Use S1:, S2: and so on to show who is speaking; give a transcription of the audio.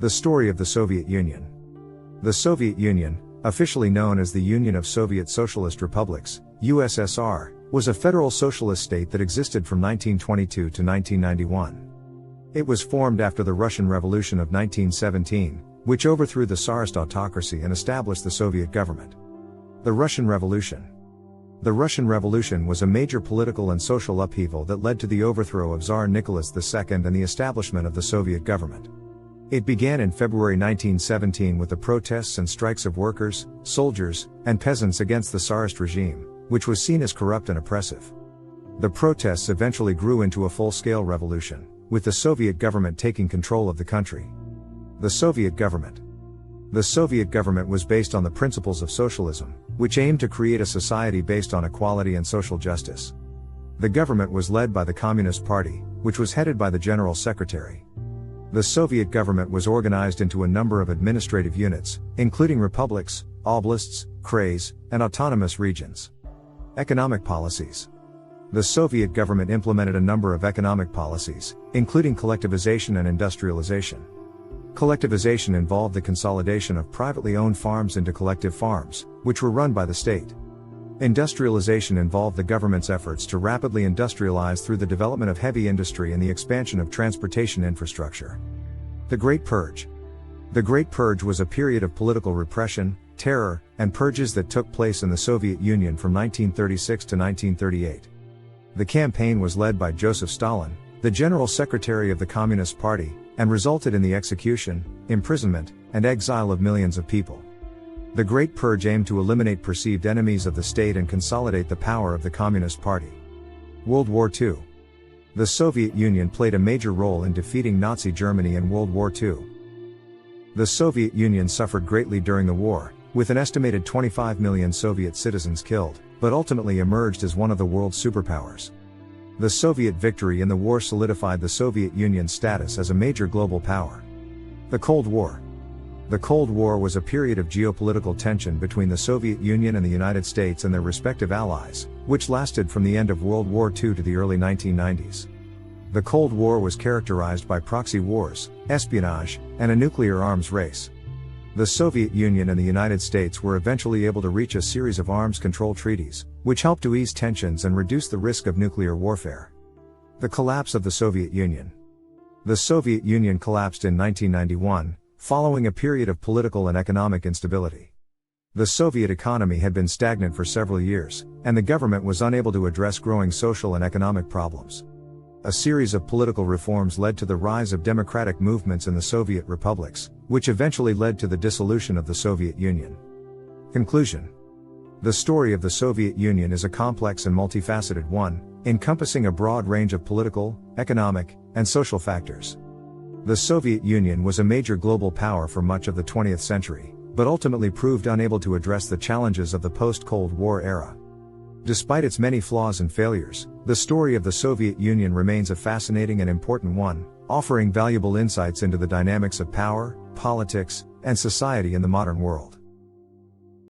S1: The story of the Soviet Union. The Soviet Union, officially known as the Union of Soviet Socialist Republics, USSR, was a federal socialist state that existed from 1922 to 1991. It was formed after the Russian Revolution of 1917, which overthrew the Tsarist autocracy and established the Soviet government. The Russian Revolution. The Russian Revolution was a major political and social upheaval that led to the overthrow of Tsar Nicholas II and the establishment of the Soviet government. It began in February 1917 with the protests and strikes of workers, soldiers, and peasants against the Tsarist regime, which was seen as corrupt and oppressive. The protests eventually grew into a full-scale revolution, with the Soviet government taking control of the country. The Soviet government. The Soviet government was based on the principles of socialism, which aimed to create a society based on equality and social justice. The government was led by the Communist Party, which was headed by the General Secretary. The Soviet government was organized into a number of administrative units, including republics, oblasts, krays, and autonomous regions. Economic policies. The Soviet government implemented a number of economic policies, including collectivization and industrialization. Collectivization involved the consolidation of privately owned farms into collective farms, which were run by the state. Industrialization involved the government's efforts to rapidly industrialize through the development of heavy industry and the expansion of transportation infrastructure. The Great Purge. The Great Purge was a period of political repression, terror, and purges that took place in the Soviet Union from 1936 to 1938. The campaign was led by Joseph Stalin, the General Secretary of the Communist Party, and resulted in the execution, imprisonment, and exile of millions of people. The Great Purge aimed to eliminate perceived enemies of the state and consolidate the power of the Communist Party. World War II. The Soviet Union played a major role in defeating Nazi Germany in World War II. The Soviet Union suffered greatly during the war, with an estimated 25 million Soviet citizens killed, but ultimately emerged as one of the world's superpowers. The Soviet victory in the war solidified the Soviet Union's status as a major global power. The Cold War. The Cold War was a period of geopolitical tension between the Soviet Union and the United States and their respective allies, which lasted from the end of World War II to the early 1990s. The Cold War was characterized by proxy wars, espionage, and a nuclear arms race. The Soviet Union and the United States were eventually able to reach a series of arms control treaties, which helped to ease tensions and reduce the risk of nuclear warfare. The collapse of the Soviet Union. The Soviet Union collapsed in 1991, following a period of political and economic instability. The Soviet economy had been stagnant for several years, and the government was unable to address growing social and economic problems. A series of political reforms led to the rise of democratic movements in the Soviet republics, which eventually led to the dissolution of the Soviet Union. Conclusion. The story of the Soviet Union is a complex and multifaceted one, encompassing a broad range of political, economic, and social factors. The Soviet Union was a major global power for much of the 20th century, but ultimately proved unable to address the challenges of the post-Cold War era. Despite its many flaws and failures, the story of the Soviet Union remains a fascinating and important one, offering valuable insights into the dynamics of power, politics, and society in the modern world.